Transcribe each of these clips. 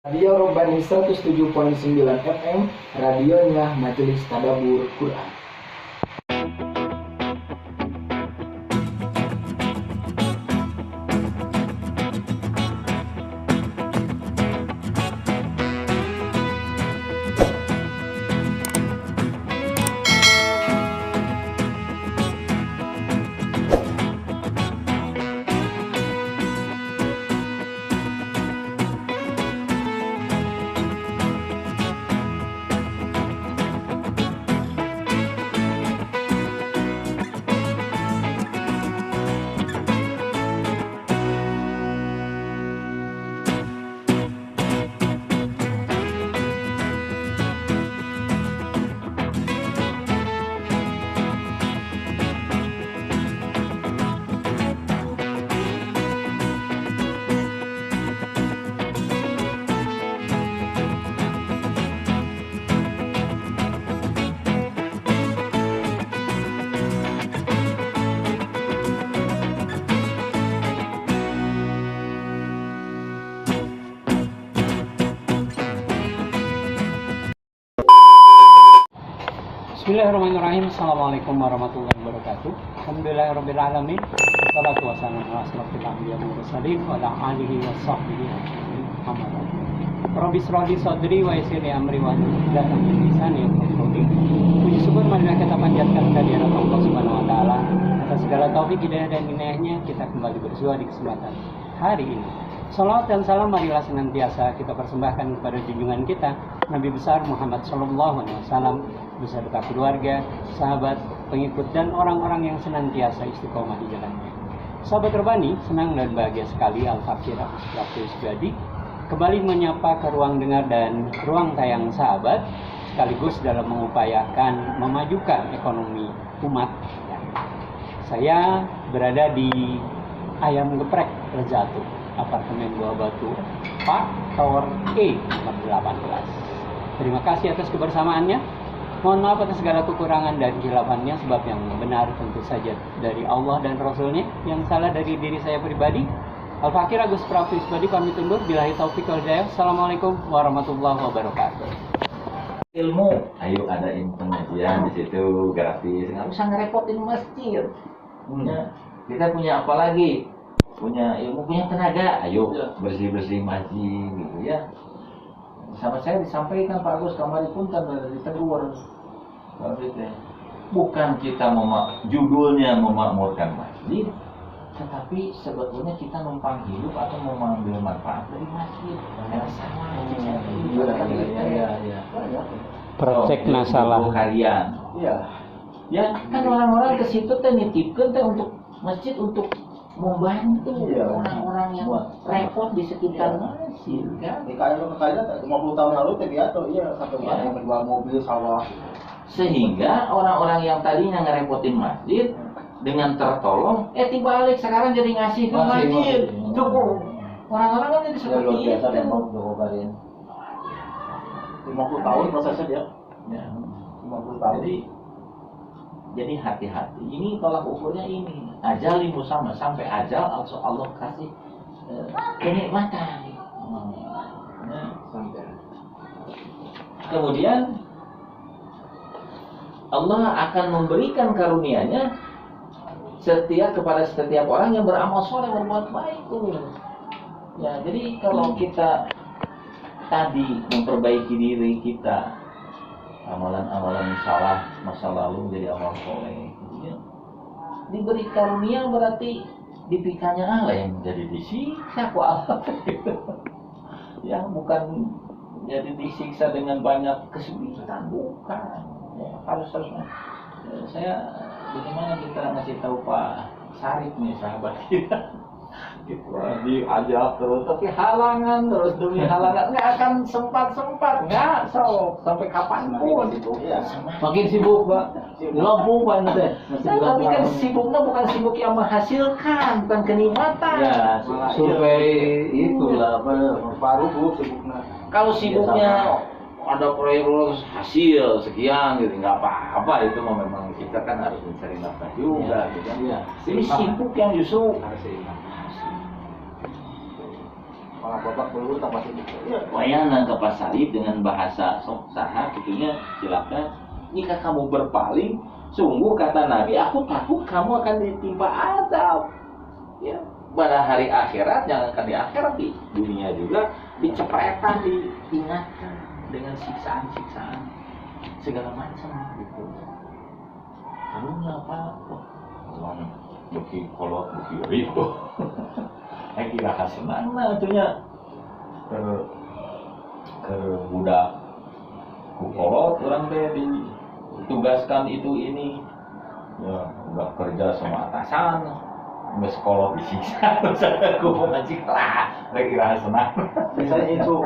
Radio Robbani 107,9 FM, radionya Majelis Tadabbur Quran. Bismillahirrahmanirrahim. Assalamualaikum warahmatullahi wabarakatuh. Alhamdulillahirrabbilalamin. Wassalatu wassalamu ala asrofil anbiya'i wal mursalin wa ala alihi wa sahbihi ajma'in. Amma ba'du. Rabbi shrah li sadri wa yassir li amri wa hlul 'uqdatam min lisani yafqahu qawli. Puji syukur marilah kita panjatkan kehadirat Allah Subhanahu wa taala atas segala taufik hidayah dan inayahnya. Kita kembali bersua di kesempatan hari ini. Salawat dan salam marilah senantiasa kita persembahkan kepada junjungan kita Nabi besar Muhammad Sallallahu Alaihi Wasallam beserta keluarga, sahabat, pengikut dan orang-orang yang senantiasa istiqomah di jalannya. Sahabat Robbani, senang dan bahagia sekali Al-Fakir Agus Prabu Sugadi kembali menyapa ke ruang dengar dan ruang tayang sahabat, sekaligus dalam mengupayakan memajukan ekonomi umat. Saya berada di Ayam Geprek Rezatu, apartemen Buah Batu, Pak Tower E nomor 18. Terima kasih atas kebersamaannya. Mohon maaf atas segala kekurangan dan kehilafannya, sebab yang benar tentu saja dari Allah dan Rasulnya, yang salah dari diri saya pribadi. Al-Fakir Agus Prabu Sugadi pamit undur. Billahi taufiq wal hidayah. Assalamualaikum warahmatullahi wabarakatuh. Ilmu, ayo ada pengajian di situ gratis, nggak usah ngerepotin masjid. Ya, kita punya apa lagi? Punya ilmu, punya tenaga, ayo bersih-bersih masjid gitu ya. Sama saya disampaikan Pak Agus kamari punten ditegur. Bukan kita judulnya memakmurkan masjid, tetapi sebetulnya kita numpang hidup atau mau mengambil manfaat dari masjid. Praktekna salah kalian. Iya. Ya, kan orang-orang ke situ teh nitipkeun teh untuk masjid untuk membantu orang-orang yang repot di sekitar masjid kan. Kayaknya 50 tahun lalu teh dia tuh satu orang menjual mobil sawah. Sehingga orang-orang yang tadinya ngerepotin masjid dengan tertolong, dibalik sekarang jadi ngasih ke masjid. Cukup. Orang-orang kan jadi seperti itu. 50 tahun prosesnya dia. Ya. 50 tahun. Jadi hati-hati. Ini tolak ukurnya ini. Ajalimu sama sampai ajal Allah kasih kenikmatan. Kemudian Allah akan memberikan karunia-Nya kepada setiap orang yang beramal soleh, berbuat baik tuh. Ya, jadi kalau kita tadi memperbaiki diri kita, amalan-amalan salah masa lalu menjadi amal soleh, ya. Diberi karunia berarti dipikanya Allah yang menjadi disiksa ku Allah gitu. Ya, bukan jadi disiksa dengan banyak kesulitan, bukan. Ya, harus saya bagaimana kita ngasih tahu Pak Sarif nih sahabat kita. Gitu, diajak terus, tapi halangan terus demi halangan, nggak akan sempat nggak sampai kapanpun. Makin sibuk Pak, lampu Pak nanti. Tapi kan sibuknya bukan sibuk yang menghasilkan, bukan kenikmatan. Ya, survei itulah Baru bu sibuknya. Kalau sibuknya ada proyek hasil sekian gitu, nggak apa-apa, itu memang kita kan harus mencari nafkah juga gitu kan. Ini sibuk yang justru malah babak belur tak masih gitu. Iya. Wayana ke pasarip dengan bahasa sok saha gitunya, silakan. Jika kamu berpaling, sungguh kata Nabi, aku takut kamu akan ditimpa azab. Ya, pada hari akhirat, jangankan di akhirat, di dunia juga dicepretan, diingatkan dengan siksaan-siksaan segala macam gitu. Kamu ngapa? Wah, beki kolot, beki ribu. Saya kira senang lah itunya ke budak kukolot orang teh ditugaskan itu ini ya udah kerja sama atasan nggak sekolah disiksa terus aku mau ngaji lah saya kira senang. Biasanya incu,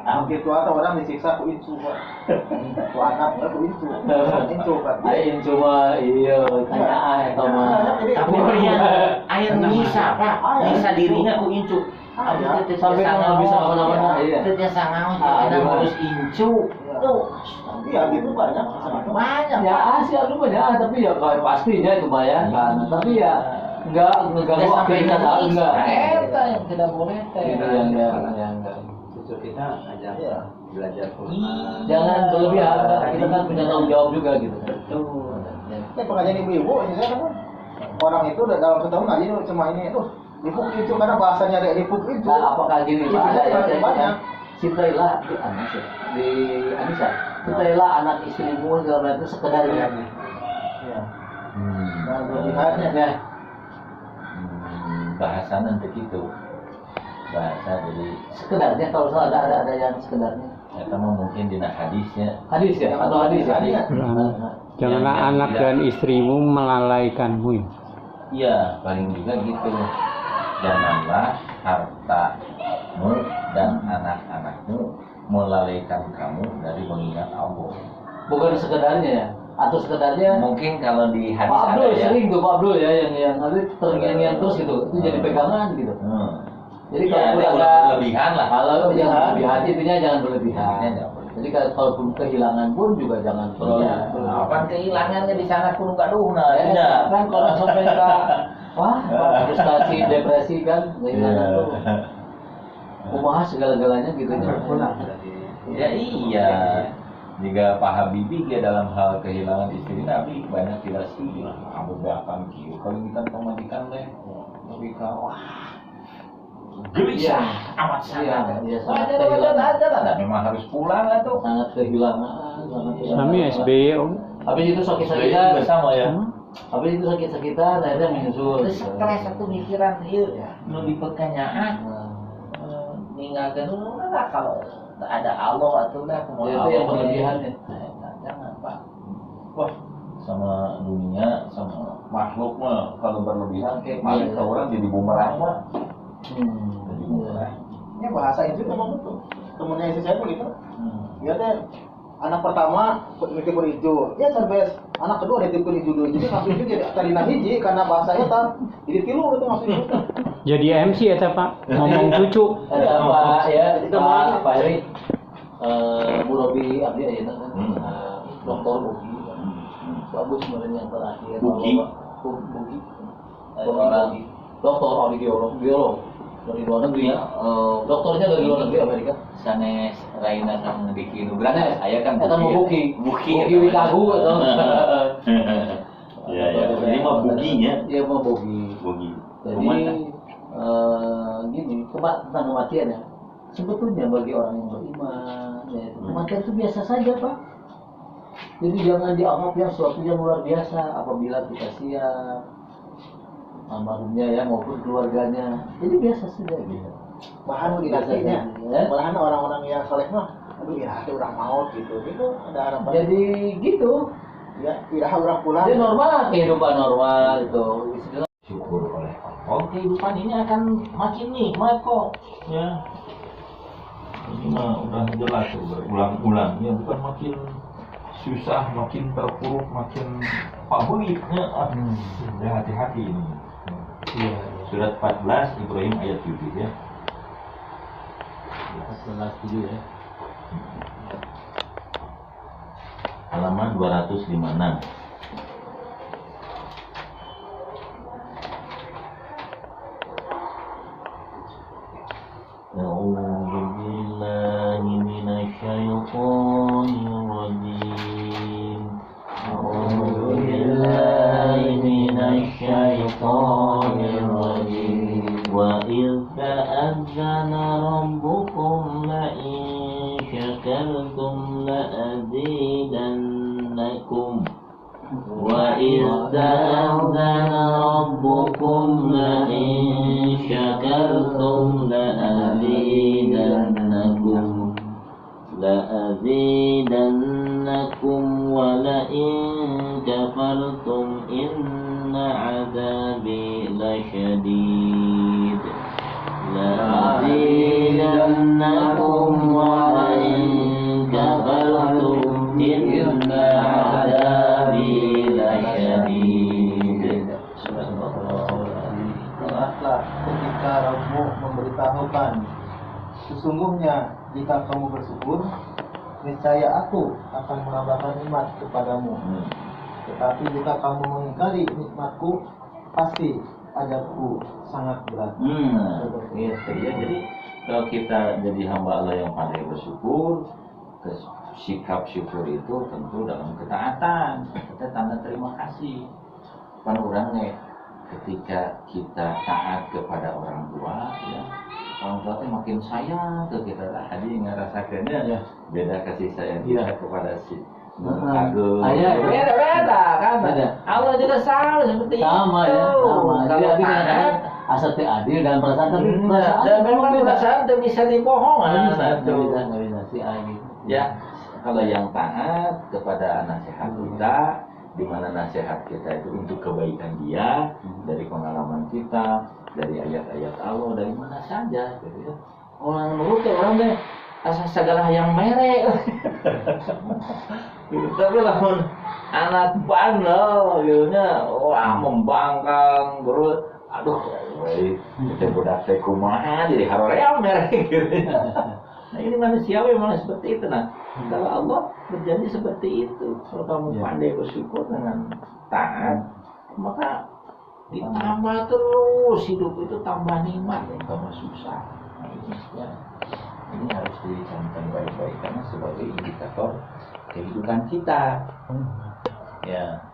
hampir tua atau orang disiksa ku incu, Pak. Ku anak ku incu, incu kan. Ain cuma iya tanya atau mah tapi air bisa Pak, bisa dirinya ku incu. Sampai nggak bisa kemana-mana. Setiap sangat harus incu. Tuh, Iya gitu banyak. banyak. Ya Asia lu banyak, tapi ya kalau pastinya itu bayangkan. Tapi ya nggak ngeganggu aktivitas enggak. Eta yang tidak boleh teh. Itu yang enggak. Cucu kita ajak Iya. belajar Quran. Jangan berlebihan, kita kan punya tanggung jawab juga gitu. Betul. Ini pengajian ibu-ibu, ini saya kan orang itu udah dalam setahun ngaji cuma ini tuh dipuk itu karena bahasanya ada dipuk itu. Nah, apakah gini Pak, ada yang saya banyak. cintailah di Anissa, di Anissa, cintailah anak istrimu segala macam sekedarnya. Iya. Nah, berlebihannya. Nah, Bahasa nanti gitu. Bahasa jadi sekedarnya kalau salah ada yang sekedarnya. eta mah mungkin dina hadisnya. Hadis ya, atau hadis ya. Hadis. Janganlah Yang anak tidak- dan istrimu melalaikanmu. Iya, paling juga gitu. Janganlah hartamu dan anak-anakmu melalaikan kamu dari mengingat Allah. Bukan sekedarnya ya, atau sekedarnya. Mungkin kalau di hadis Pak Abdul ada ya. sering tuh Pak Abdul ya yang nanti terngiang-ngiang terus gitu, itu jadi pegangan gitu. Jadi Ya, kalau ada udah berlebihan lah. kalau jangan berlebihan, intinya jangan berlebihan. Intinya jangan berlebihan. Jadi kalaupun kehilangan pun juga jangan Iya, berlebihan. apa kehilangannya di sana kudu gaduhna, Ya, tidak. kan kalau sampai ke wah frustasi depresi kan kehilangan Iya. tuh. Kumaha segala-galanya gitu ya. Ya iya. Jika Pak Habibie dia dalam hal kehilangan istri Nabi banyak tidak setuju. Abu Bakar kieu kalau kita pemajikan teh lebih ke wah gelisah amat sangat. Iya, sangat Wajar kehilangan. aja. Memang harus pulang atau Sangat kehilangan, sangat kehilangan. Kami SBY om. Habis itu juga sakit-sakitan, sama ya. habis itu sakit-sakitan, akhirnya menyusul. Terus stres satu mikiran ieu nu dipekanyaan Nah, ninggalkeun lah kalau ada Allah atuh lah kumaha Ya, itu yang Allah berlebihan we. ya. Nah, jangan Pak. Wah, sama dunia sama makhluk mah kalau berlebihan kayak paling ke orang jadi bumerang mah. Jadi bumerang. Ini bahasa itu memang betul. Temennya istri saya begitu. Hmm. Dia teh anak pertama nitipun hijau, ya cerbes. Anak kedua nitipun hijau dulu. Jadi langsung itu jadi tarina hiji karena bahasanya tak jadi tilu itu maksudnya. Jadi MC ya Pak, ngomong cucu. ada Pak ya, Itu mah. Pak Eri, Bu Robi Abdi Ayeuna kan, Hmm. Dokter Bugi, bagus sebenarnya yang terakhir. Bugi? Bugi, Orang. dokter ahli biolog dari luar negeri. Dokternya dari luar negeri Amerika. Sanes Raina kan bikin nugrana saya kan Eta mau Bugi, Bugi Witagu atau. Ya ya, ini mah buginya. Iya mau Bugi. Bugi. Jadi gini, tentang kematian ya. Sebetulnya bagi orang yang beriman, ya, kematian itu biasa saja Pak. Jadi jangan dianggap yang sesuatu yang luar biasa apabila kita siap almarhumnya ya maupun keluarganya. Jadi biasa saja gitu. Bahan di nantinya. Malahan orang-orang yang soleh mah, aduh ya ada orang maut gitu. Itu ada harapan. Jadi gitu. Ya, tidak orang pulang. Jadi normal, kehidupan normal itu. Syukur oleh Allah. Kehidupan ini akan makin nikmat kok. Ya. Ini mah udah jelas tuh berulang-ulang. Ya bukan makin susah, makin terpuruk, makin favoritnya. Ya hati-hati ini. Iya. Surat 14 Ibrahim ayat 7 ya. 14:7 ya. Halaman 256. Ya, لئن شكرتم لأزيدنكم وإذ تأذن ربكم لئن شكرتم لأزيدنكم ولئن كفرتم إن عذابي لشديد لأزيدنكم ولئن كفرتم إن عذابي لشديد. Ingatlah ketika Rabbmu memberitahukan, sesungguhnya jika kamu bersyukur, niscaya aku akan menambahkan nikmat kepadamu. Tetapi jika kamu mengingkari nikmatku, pasti azabku sangat berat. Gitu ya. Jadi kalau kita jadi hamba Allah yang pandai bersyukur, sikap syukur itu tentu dalam ketaatan. Kita tanda terima kasih. Pan orangnya ketika kita taat kepada orang tua, ya orang tua itu makin sayang ke kita lah. Jadi ngerasakannya ya beda kasih sayang kita kepada si agung. Beda kan? Allah juga sama seperti Sama itu. ya, sama. Kalau Jadi taat, asal adil dan perasaan tapi dan memang perasaan itu bisa dibohong. nggak bisa si Agi. Ya, kalau yang taat kepada nasihat kita, di mana nasihat kita itu untuk kebaikan dia, dari pengalaman kita, dari ayat-ayat Allah, dari mana saja, gitu ya. Orang nurut ya orang deh, asal segala yang merek. Tapi lamun anak bandel, gitunya, wah membangkang, terus, aduh, kita budak teh kumaha, jadi haroream merek, gitu. Nah ini manusia memang seperti itu. Nah kalau Allah berjanji seperti itu, kalau kamu pandai bersyukur dengan taat, maka ditambah terus hidup itu, tambah nikmat, tambah susah. Nah, ini harus dicamkan baik-baik karena sebagai indikator kehidupan kita. Ya.